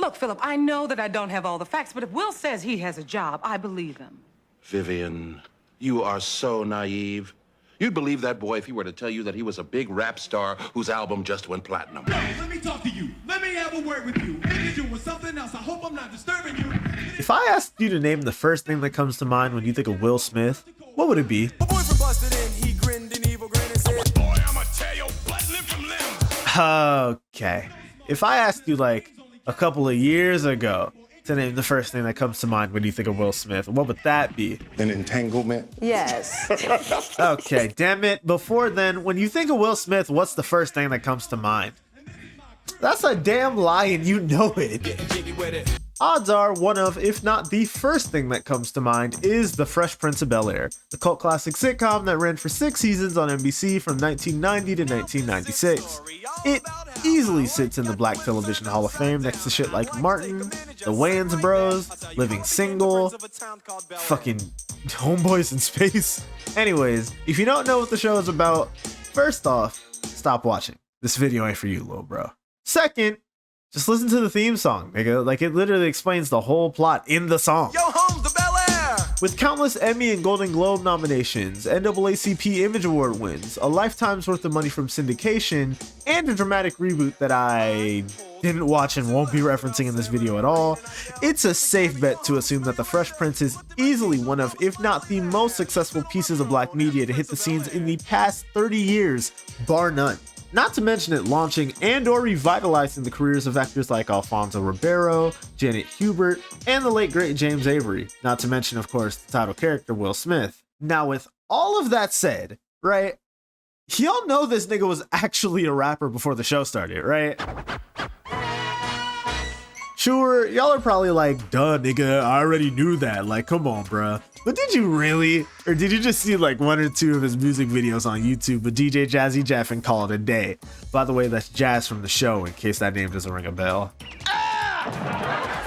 Look, Philip, I know that I don't have all the facts, but if Will says he has a job, I believe him. Vivian, you are so naive. You'd believe that boy if he were to tell you that he was a big rap star whose album just went platinum. Hey, let me talk to you. Let me have a word with you. Niggas doing something else. I hope I'm not disturbing you. If I asked you to name the first thing that comes to mind when you think of Will Smith, what would it be? My boyfriend busted in, he grinned an evil grin and said, Boy, I'ma tear your butt limb from limb. Okay. If I asked you like a couple of years ago to name the first thing that comes to mind when you think of Will Smith, what would that be? An entanglement? Yes. Okay, damn it. Before then, when you think of Will Smith, what's the first thing that comes to mind? That's a damn lie and you know it. Odds are one of, if not the first thing that comes to mind is The Fresh Prince of Bel-Air, the cult classic sitcom that ran for 6 seasons on NBC from 1990 to 1996. It easily sits in the Black Television Hall of Fame next to shit like Martin, The Wayans Bros, Living Single, fucking Homeboys in Space. Anyways, if you don't know what the show is about, first off, stop watching. This video ain't for you, little bro. Second, just listen to the theme song, nigga. Like, it literally explains the whole plot in the song. yo, home's the Bel-Air. With countless Emmy and Golden Globe nominations, NAACP Image Award wins, a lifetime's worth of money from syndication, and a dramatic reboot that I didn't watch and won't be referencing in this video at all, it's a safe bet to assume that The Fresh Prince is easily one of, if not the most successful pieces of black media to hit the scenes in the past 30 years, bar none. Not to mention it launching and or revitalizing the careers of actors like Alfonso Ribeiro, Janet Hubert, and the late great James Avery. Not to mention, of course, the title character Will Smith. Now, with all of that said, right, y'all know this nigga was actually a rapper before the show started, right? Sure, y'all are probably like, duh, nigga, I already knew that. Like, come on, bruh. But did you really? Or did you just see like 1 or 2 of his music videos on YouTube with DJ Jazzy Jeff and call it a day? By the way, that's Jazz from the show, in case that name doesn't ring a bell.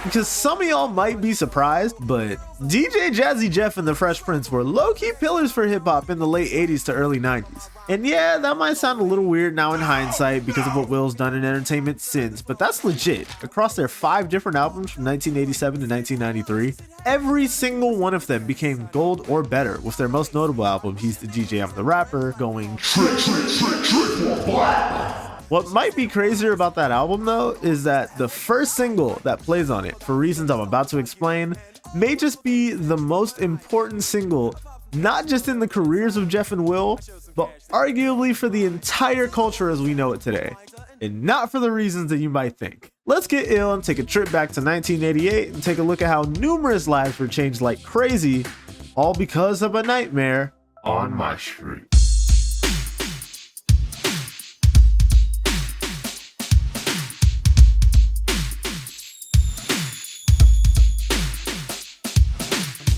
Because some of y'all might be surprised, but DJ Jazzy Jeff and the Fresh Prince were low-key pillars for hip-hop in the late 80s to early 90s. And yeah, that might sound a little weird now in hindsight because of what Will's done in entertainment since, but that's legit. Across their 5 different albums from 1987 to 1993, every single one of them became gold or better, with their most notable album, He's the DJ, I'm the Rapper, going trick, black. What might be crazier about that album though is that the first single that plays on it, for reasons I'm about to explain, may just be the most important single, not just in the careers of Jeff and Will, but arguably for the entire culture as we know it today. And not for the reasons that you might think. Let's get ill and take a trip back to 1988 and take a look at how numerous lives were changed like crazy, all because of a nightmare on my street.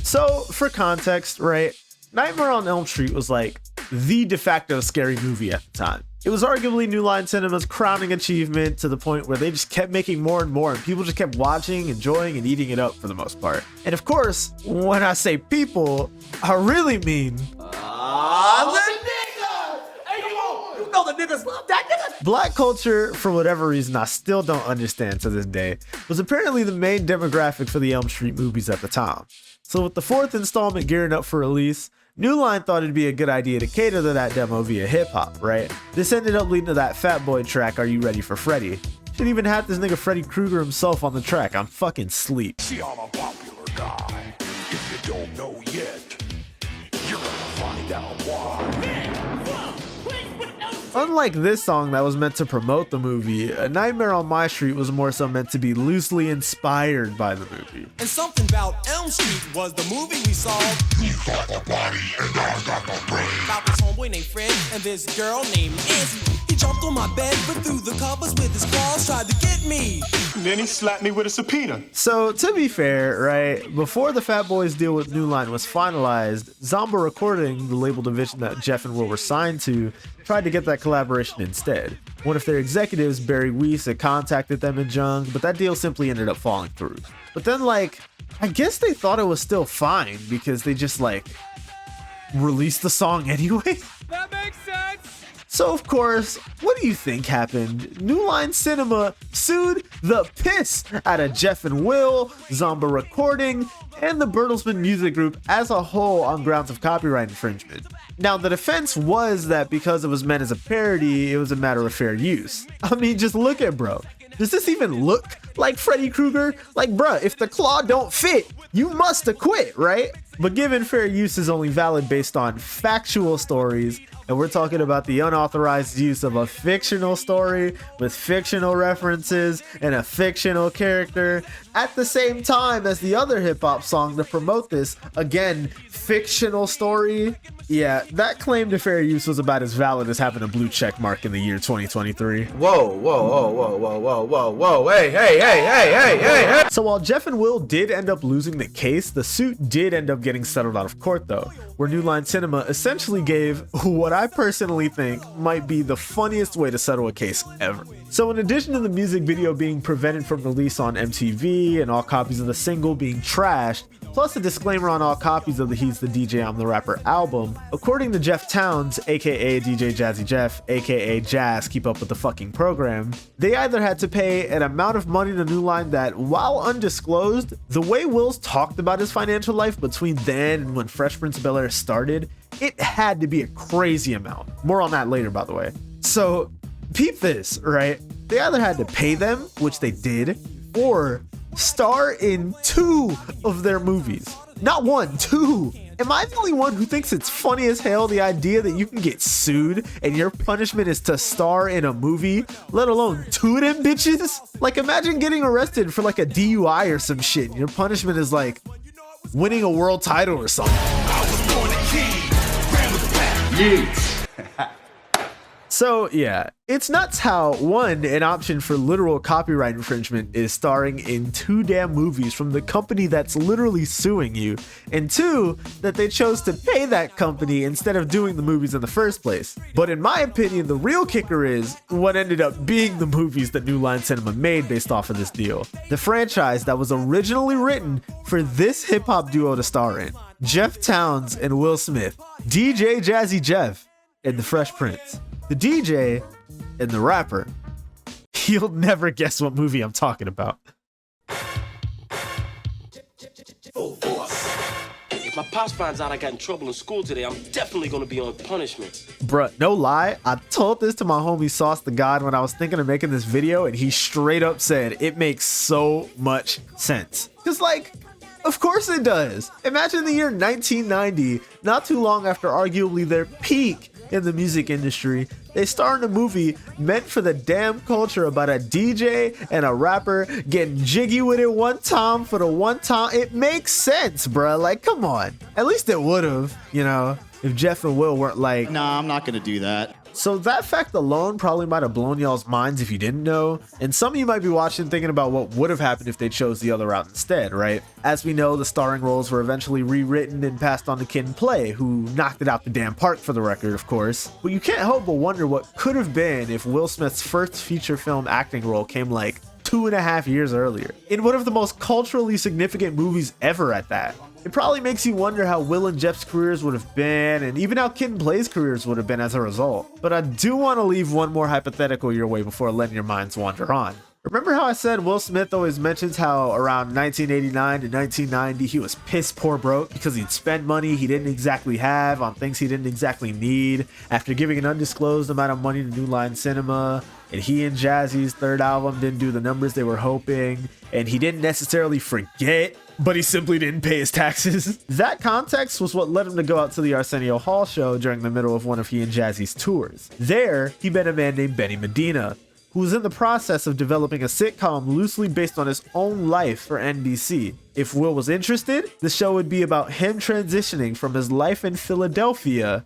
So, for context, right, Nightmare on Elm Street was like the de facto scary movie at the time. It was arguably New Line Cinema's crowning achievement to the point where they just kept making more and more and people just kept watching, enjoying, and eating it up for the most part. And of course, when I say people, I really mean the niggas love that nigga. Black culture, for whatever reason I still don't understand to this day, was apparently the main demographic for the Elm Street movies at the time. So with the 4th installment gearing up for release, New Line thought it'd be a good idea to cater to that demo via hip-hop, right? This ended up leading to that Fat Boy track, Are You Ready for Freddy? Should even have this nigga Freddy Krueger himself on the track. I'm fucking sleep. See, I'm a popular guy. If you don't know yet, you're gonna find out why. Unlike this song that was meant to promote the movie, A Nightmare on My Street was more so meant to be loosely inspired by the movie. And something about Elm Street was the movie we saw. You got the body and I got the brain. About this homeboy named Fred and this girl named Nancy. He jumped on my bed, but through the covers with his claws, tried to get me. And then he slapped me with a subpoena. So, to be fair, right, before the Fat Boys deal with New Line was finalized, Zomba Recording, the label division that Jeff and Will were signed to, tried to get that collaboration instead. One of their executives, Barry Weiss, had contacted them in junk, but that deal simply ended up falling through. But then, like, I guess they thought it was still fine because they just, like, released the song anyway. That makes sense. So of course, what do you think happened? New Line Cinema sued the piss out of Jeff and Will, Zomba Recording, and the Bertelsmann Music Group as a whole on grounds of copyright infringement. Now the defense was that because it was meant as a parody, it was a matter of fair use. I mean, just look at bro. Does this even look like Freddy Krueger? Like bruh, if the claw don't fit, you must acquit, right? But given fair use is only valid based on factual stories, and we're talking about the unauthorized use of a fictional story with fictional references and a fictional character at the same time as the other hip-hop song to promote this, again, fictional story. Yeah, that claim to fair use was about as valid as having a blue check mark in the year 2023. Whoa, hey. So while Jeff and Will did end up losing the case, the suit did end up getting settled out of court though, where New Line Cinema essentially gave what I personally think might be the funniest way to settle a case ever. So in addition to the music video being prevented from release on MTV and all copies of the single being trashed, plus a disclaimer on all copies of the He's the DJ I'm the Rapper album, according to Jeff Towns, aka DJ Jazzy Jeff, aka Jazz, keep up with the fucking program, they either had to pay an amount of money to New Line that, while undisclosed, the way Wills talked about his financial life between then and when Fresh Prince of Bel-Air started, it had to be a crazy amount. More on that later, by the way. So peep this, right? They either had to pay them, which they did, or star in 2 of their movies. Not 1, 2. Am I the only one who thinks it's funny as hell the idea that you can get sued and your punishment is to star in a movie, let alone 2 of them bitches? Like imagine getting arrested for like a DUI or some shit and your punishment is like winning a world title or something. So yeah, it's nuts how 1, an option for literal copyright infringement is starring in 2 damn movies from the company that's literally suing you, and 2, that they chose to pay that company instead of doing the movies in the first place. But in my opinion, the real kicker is what ended up being the movies that New Line Cinema made based off of this deal. The franchise that was originally written for this hip-hop duo to star in. Jeff Towns and Will Smith, DJ Jazzy Jeff, and the Fresh Prince. The DJ and the rapper. You'll never guess what movie I'm talking about. If my pops finds out I got in trouble in school today, I'm definitely gonna be on punishment. Bruh, no lie, I told this to my homie Sauce the God when I was thinking of making this video, and he straight up said it makes so much sense. Cause like, of course it does. Imagine the year 1990, not too long after arguably their peak in the music industry, they star in a movie meant for the damn culture about a DJ and a rapper getting jiggy with it one time for the one time. It makes sense, bruh. Like, come on. At least it would have, you know, if Jeff and Will weren't like, nah, I'm not gonna do that. So that fact alone probably might have blown y'all's minds if you didn't know, and some of you might be watching thinking about what would have happened if they chose the other route instead, right? As we know, the starring roles were eventually rewritten and passed on to Kid and Play, who knocked it out the damn park for the record, of course. But you can't help but wonder what could have been if Will Smith's first feature film acting role came like 2.5 years earlier, in one of the most culturally significant movies ever at that. It probably makes you wonder how Will and Jeff's careers would have been, and even how Kid and Play's careers would have been as a result. But I do want to leave one more hypothetical your way before letting your minds wander on. Remember how I said Will Smith always mentions how around 1989 to 1990 he was piss poor broke because he'd spend money he didn't exactly have on things he didn't exactly need after giving an undisclosed amount of money to New Line Cinema, and he and Jazzy's third album didn't do the numbers they were hoping, and he didn't necessarily forget, but he simply didn't pay his taxes. That context was what led him to go out to the Arsenio Hall show during the middle of one of he and Jazzy's tours. There, he met a man named Benny Medina, who was in the process of developing a sitcom loosely based on his own life for NBC. If Will was interested, the show would be about him transitioning from his life in Philadelphia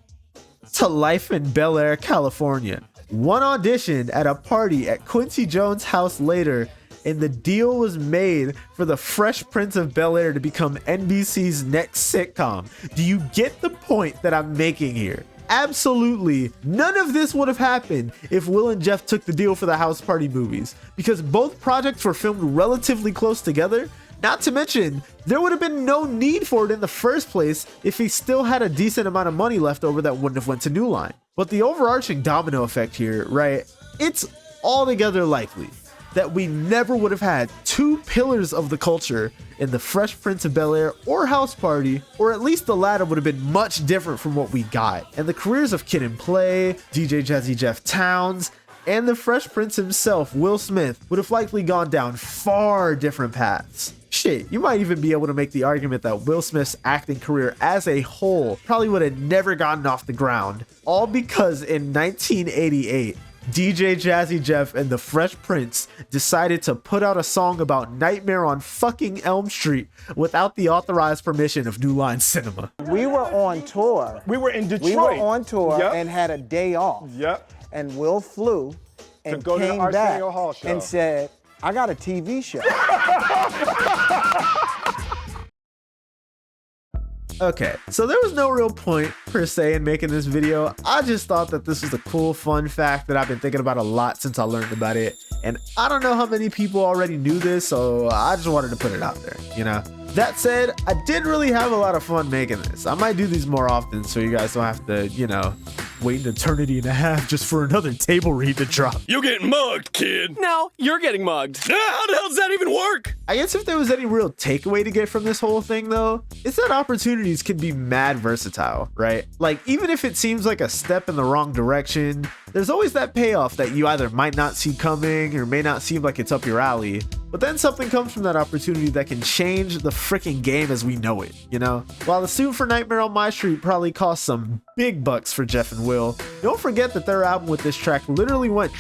to life in Bel-Air, California. One auditioned at a party at Quincy Jones' house later, and the deal was made for the Fresh Prince of Bel-Air to become NBC's next sitcom. Do you get the point that I'm making here? Absolutely none of this would have happened if Will and Jeff took the deal for the House Party movies, because both projects were filmed relatively close together. Not to mention, there would have been no need for it in the first place if he still had a decent amount of money left over that wouldn't have went to New Line. But the overarching domino effect here, right? It's altogether likely that we never would have had two pillars of the culture in the Fresh Prince of Bel-Air or House Party, or at least the latter would have been much different from what we got. And the careers of Kid and Play, DJ Jazzy Jeff Towns, and the Fresh Prince himself, Will Smith, would have likely gone down far different paths. Shit, you might even be able to make the argument that Will Smith's acting career as a whole probably would have never gotten off the ground, all because in 1988, DJ Jazzy Jeff and the Fresh Prince decided to put out a song about Nightmare on fucking Elm Street without the authorized permission of New Line Cinema. We were on tour. We were in Detroit. We were on tour Yep. and had a day off. Yep. And Will flew and go to the came back Arsenio Hall show. and said, I got a TV show. Okay, so there was no real point per se in making this video. I just thought that this was a cool, fun fact that I've been thinking about a lot since I learned about it. And I don't know how many people already knew this, so I just wanted to put it out there, you know? That said, I did really have a lot of fun making this. I might do these more often so you guys don't have to, you know, wait an eternity and a half just for another table read to drop. You getting mugged, kid. No, you're getting mugged. How the hell does that even work? I guess if there was any real takeaway to get from this whole thing though, it's that opportunities can be mad versatile, right? Like even if it seems like a step in the wrong direction, there's always that payoff that you either might not see coming or may not seem like it's up your alley. But then something comes from that opportunity that can change the freaking game as we know it, you know? While the suit for Nightmare on My Street probably cost some big bucks for Jeff and Will, don't forget that their album with this track literally went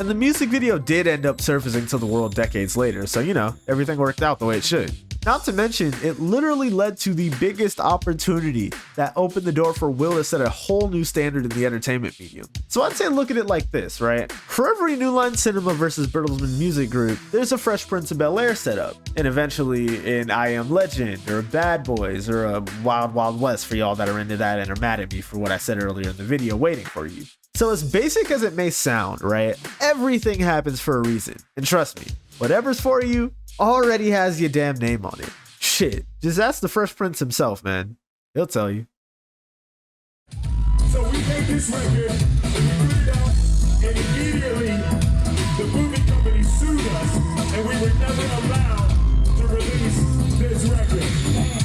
and the music video did end up surfacing to the world decades later, so you know, everything worked out the way it should. Not to mention, it literally led to the biggest opportunity that opened the door for Will to set a whole new standard in the entertainment medium. So I'd say look at it like this, right? For every New Line Cinema versus Bertelsmann Music Group, there's a Fresh Prince of Bel-Air setup, and eventually an I Am Legend, or Bad Boys, or a Wild Wild West for y'all that are into that and are mad at me for what I said earlier in the video waiting for you. So as basic as it may sound, right? Everything happens for a reason. And trust me, whatever's for you already has your damn name on it. Shit, just ask the Fresh Prince himself, man. He'll tell you. So we made this record, and we put it out, and immediately the movie company sued us, and we were never allowed to release this record.